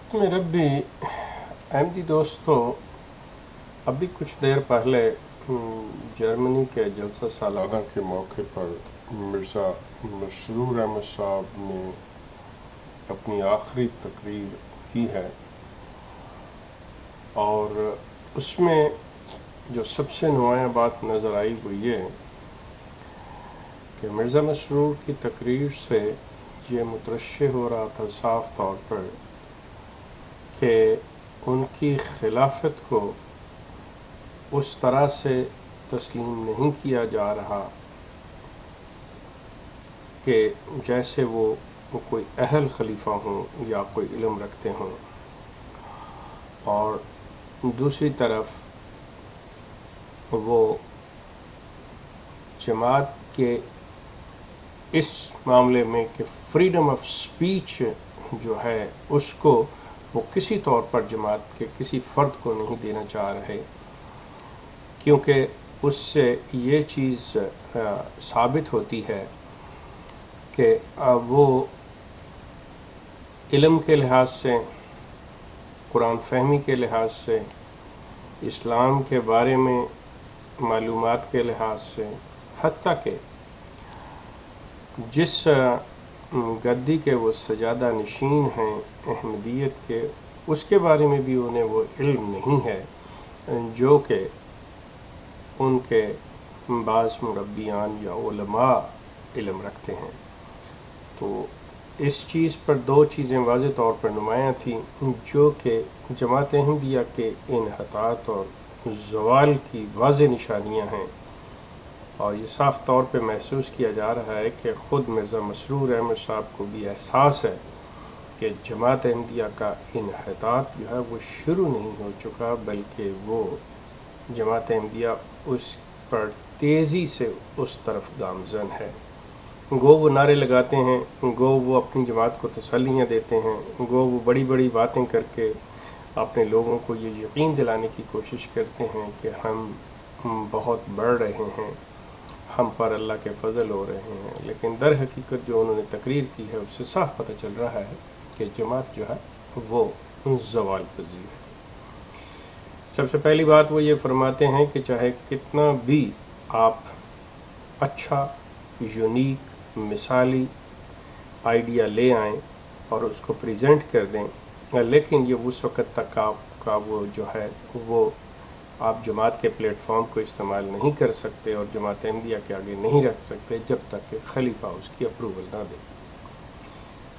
मेरे भी अहमदी दोस्तों, अभी कुछ देर पहले जर्मनी के जलसा सालाना के मौके पर मिर्ज़ा मसरूर अहमद साहब ने अपनी आखिरी तकरीर की है, और उसमें जो सबसे नुमायाँ बात नज़र आई वो ये कि मिर्ज़ा मसरूर की तकरीर से ये मुतरश्शिह हो रहा था साफ तौर पर कि उनकी खिलाफत को उस तरह से तस्लीम नहीं किया जा रहा कि जैसे वो कोई अहल खलीफा हों या कोई इल्म रखते हों। और दूसरी तरफ वो जमात के इस मामले में कि फ्रीडम ऑफ स्पीच जो है उसको वो किसी तौर पर जमात के किसी फ़र्द को नहीं देना चाह रहे, क्योंकि उससे ये चीज़ साबित होती है कि वो इल्म के लिहाज से, कुरान फहमी के लिहाज से, इस्लाम के बारे में मालूमात के लिहाज से, हत्ता कि जिस गद्दी के वो सजादा नशीन हैं अहमदियत के, उसके बारे में भी उन्हें वो इल्म नहीं है जो कि उनके बाज़ मुरब्बियान या उलमा इल्म रखते हैं। तो इस चीज़ पर दो चीज़ें वाज़ेह तौर पर नुमायाँ थी जो कि जमात अहमदिया के इन्हतात और ज़वाल की वाज़ेह निशानियाँ हैं, और ये साफ़ तौर पे महसूस किया जा रहा है कि ख़ुद मिर्ज़ा मसरूर अहमद साहब को भी एहसास है कि जमात अहमदिया का इन्हतात जो है वो शुरू नहीं हो चुका, बल्कि वो जमात अहमदिया उस पर तेज़ी से उस तरफ गामज़न है। गो वो नारे लगाते हैं, गो वो अपनी जमात को तसल्लियाँ देते हैं, गो वो बड़ी बड़ी बातें करके अपने लोगों को ये यकीन दिलाने की कोशिश करते हैं कि हम बहुत बढ़ रहे हैं, हम पर अल्लाह के फ़ज़ल हो रहे हैं, लेकिन दर हकीकत जो उन्होंने तकरीर की है उससे साफ पता चल रहा है कि जमात जो है वो ज़वाल पज़ीर है। सबसे पहली बात वो ये फरमाते हैं कि चाहे कितना भी आप अच्छा, यूनिक, मिसाली आइडिया ले आएँ और उसको प्रेजेंट कर दें, लेकिन ये उस वक़्त तक आपका वो जो है वो आप जमात के प्लेटफॉर्म को इस्तेमाल नहीं कर सकते और जमात अहमदिया के आगे नहीं रख सकते जब तक कि खलीफा उसकी अप्रूवल ना दे।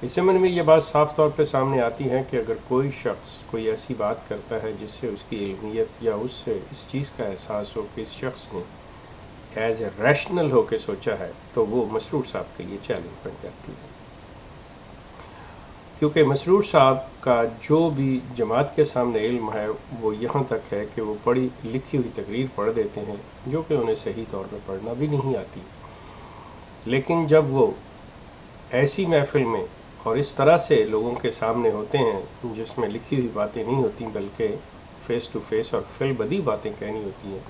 इस ज़मन में ये बात साफ तौर पे सामने आती है कि अगर कोई शख्स कोई ऐसी बात करता है जिससे उसकी इल्मियत या उससे इस चीज़ का एहसास हो कि इस शख्स ने एज ए रैशनल होकर सोचा है, तो वो मसरूर साहब के लिए चैलेंज बन जाती है, क्योंकि मसरूर साहब का जो भी जमात के सामने इल्म है वो यहाँ तक है कि वो पढ़ी लिखी हुई तकरीर पढ़ देते हैं जो कि उन्हें सही तौर पर पढ़ना भी नहीं आती, लेकिन जब वो ऐसी महफिल में और इस तरह से लोगों के सामने होते हैं जिसमें लिखी हुई बातें नहीं होती बल्कि फ़ेस टू फेस और फिल बदी बातें कहनी होती हैं,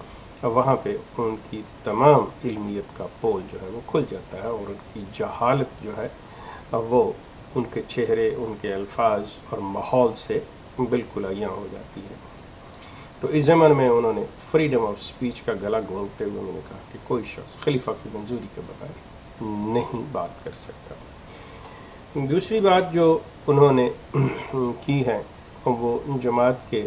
और वहाँ पे उनकी तमाम इल्मियत का पोल जो है वो खुल जाता है और उनकी जहालत जो है वो उनके चेहरे, उनके अल्फाज और माहौल से बिल्कुल अयां हो जाती है। तो इस ज़माने में उन्होंने फ्रीडम ऑफ स्पीच का गला घोंटते हुए उन्होंने कहा कि कोई शख्स खलीफा की मंजूरी के बगैर नहीं बात कर सकता। दूसरी बात जो उन्होंने की है वो जमात के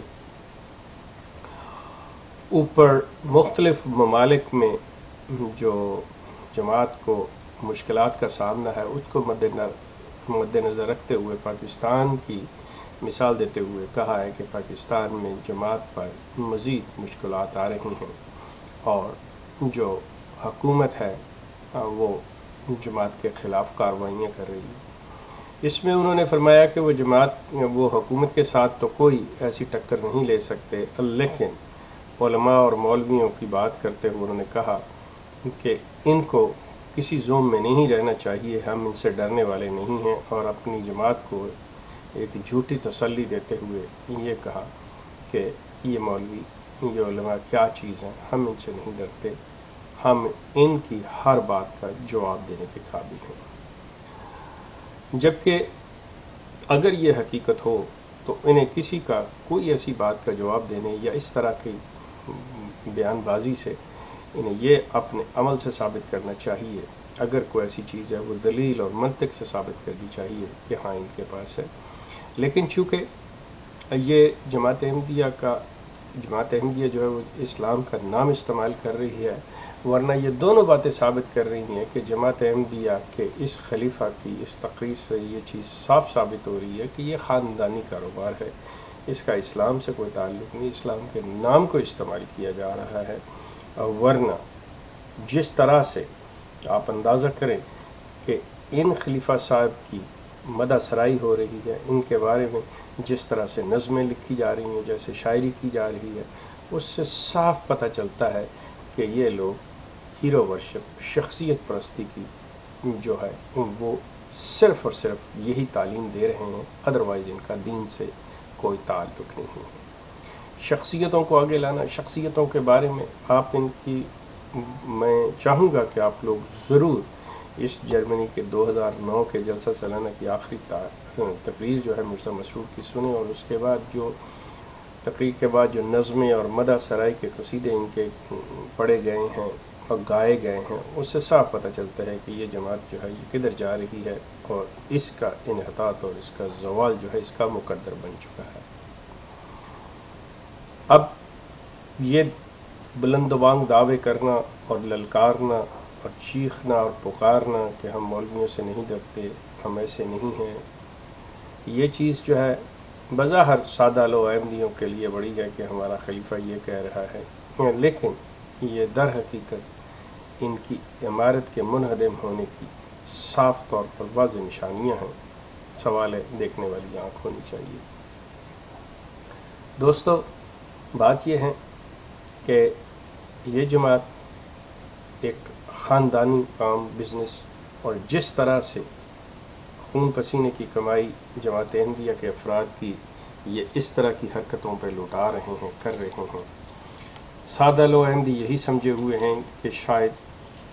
ऊपर मुख्तलिफ ममालिक में जो जमात को मुश्किलात का सामना है उसको मद्देनज़र रखते हुए पाकिस्तान की मिसाल देते हुए कहा है कि पाकिस्तान में जमात पर मज़ीद मुश्किलात आ रही हैं और जो हुकूमत है वो जमात के ख़िलाफ़ कार्रवाइयाँ कर रही है। इसमें उन्होंने फरमाया कि वो हुकूमत के साथ तो कोई ऐसी टक्कर नहीं ले सकते, लेकिन उलमा और मौलवियों की बात करते हुए उन्होंने कहा कि इनको किसी ज़ोन में नहीं रहना चाहिए, हम इनसे डरने वाले नहीं हैं, और अपनी जमात को एक झूठी तसल्ली देते हुए ये कहा कि ये मौलवी, ये उलमा क्या चीज़ हैं, हम इनसे नहीं डरते, हम इनकी हर बात का जवाब देने के काबिल हैं। जबकि अगर ये हकीकत हो تو انہیں کسی کا کوئی ایسی بات کا جواب دینے یا اس طرح کی بیان بازی سے انہیں یہ اپنے عمل سے ثابت کرنا چاہیے، اگر کوئی ایسی چیز ہے وہ دلیل اور منطق سے ثابت کرنی چاہیے کہ ہاں ان کے پاس ہے۔ لیکن چونکہ یہ جماعت احمدیہ جو ہے وہ اسلام کا نام استعمال کر رہی ہے، ورنہ یہ دونوں باتیں ثابت کر رہی ہیں کہ جماعت احمدیہ کے اس خلیفہ کی اس تقریر سے یہ چیز صاف ثابت ہو رہی ہے کہ یہ خاندانی کاروبار ہے، اس کا اسلام سے کوئی تعلق نہیں، اسلام کے نام کو استعمال کیا جا رہا ہے۔ ورنہ جس طرح سے آپ اندازہ کریں کہ ان خلیفہ صاحب کی مدح سرائی ہو رہی ہے، ان کے بارے میں جس طرح سے نظمیں لکھی جا رہی ہیں، جیسے شاعری کی جا رہی ہے، اس سے صاف پتہ چلتا ہے کہ یہ لوگ ہیرو ورشپ، شخصیت پرستی کی جو ہے وہ صرف اور صرف یہی تعلیم دے رہے ہیں، ادروائز ان کا دین سے کوئی تعلق نہیں ہے۔ شخصیتوں کو آگے لانا، شخصیتوں کے بارے میں آپ ان کی میں چاہوں گا کہ آپ لوگ ضرور اس جرمنی کے 2009 کے جلسہ سالانہ کی آخری تقریر جو ہے مرزا مسعود کی سنیں، اور اس کے بعد جو تقریر کے بعد جو نظمیں اور مدح سرائی کے قصیدے ان کے پڑھے گئے ہیں اور گائے گئے ہیں، اس سے صاف پتہ چلتا ہے کہ یہ جماعت جو ہے یہ کدھر جا رہی ہے، اور اس کا انحطاط اور اس کا زوال جو ہے اس کا مقدر بن چکا ہے۔ اب یہ بلند و بانگ دعوے کرنا اور للکارنا اور چیخنا اور پکارنا کہ ہم مولویوں سے نہیں ڈرتے، ہم ایسے نہیں ہیں، یہ چیز جو ہے بظاہر سادہ لو احمدیوں کے لیے بڑی ہے کہ ہمارا خلیفہ یہ کہہ رہا ہے، لیکن یہ در حقیقت ان کی عمارت کے منہدم ہونے کی صاف طور پر واضح نشانیاں ہیں۔ سوال ہے دیکھنے والی آنکھ ہونی چاہیے۔ دوستو، بات یہ ہے کہ یہ جماعت ایک خاندانی کام، بزنس، اور جس طرح سے خون پسینے کی کمائی جماعت احمدیہ کے افراد کی یہ اس طرح کی حرکتوں پہ لوٹا رہے ہیں، کر رہے ہیں، سادہ لو احمدی یہی سمجھے ہوئے ہیں کہ شاید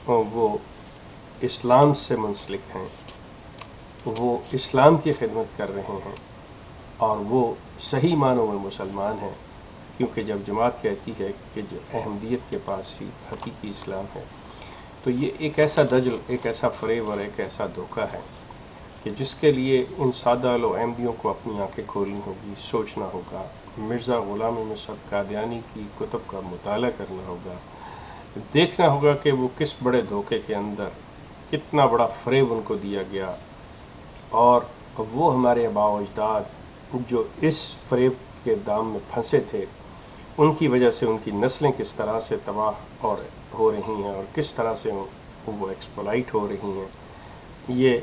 وہ اسلام سے منسلک ہیں، وہ اسلام کی خدمت کر رہے ہیں، اور وہ صحیح معنوں میں مسلمان ہیں، کیونکہ جب جماعت کہتی ہے کہ جو احمدیت کے پاس ہی حقیقی اسلام ہے، تو یہ ایک ایسا دجل، ایک ایسا فریب اور ایک ایسا دھوکہ ہے کہ جس کے لیے ان سادہ لو احمدیوں کو اپنی آنکھیں کھولنی ہوگی، سوچنا ہوگا، مرزا غلام احمد قادیانی کی کتب کا مطالعہ کرنا ہوگا، دیکھنا ہوگا کہ وہ کس بڑے دھوکے کے اندر کتنا بڑا فریب ان کو دیا گیا، اور وہ ہمارے آباء و اجداد جو اس فریب کے دام میں پھنسے تھے، ان کی وجہ سے ان کی نسلیں کس طرح سے تباہ اور ہو رہی ہیں، اور کس طرح سے وہ ایکسپلائٹ ہو رہی ہیں۔ یہ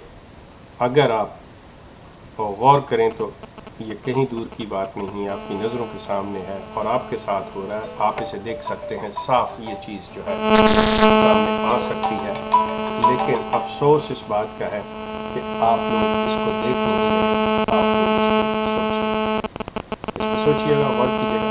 اگر آپ غور کریں تو یہ کہیں دور کی بات نہیں ہے، آپ کی نظروں کے سامنے ہے اور آپ کے ساتھ ہو رہا ہے، آپ اسے دیکھ سکتے ہیں، صاف یہ چیز جو ہے سامنے آ سکتی ہے، لیکن افسوس اس بات کا ہے کہ آپ لوگ اس کو دیکھ نہیں رہے، آپ لوگ اس پہ سوچیے گا، غور کیجیے گا۔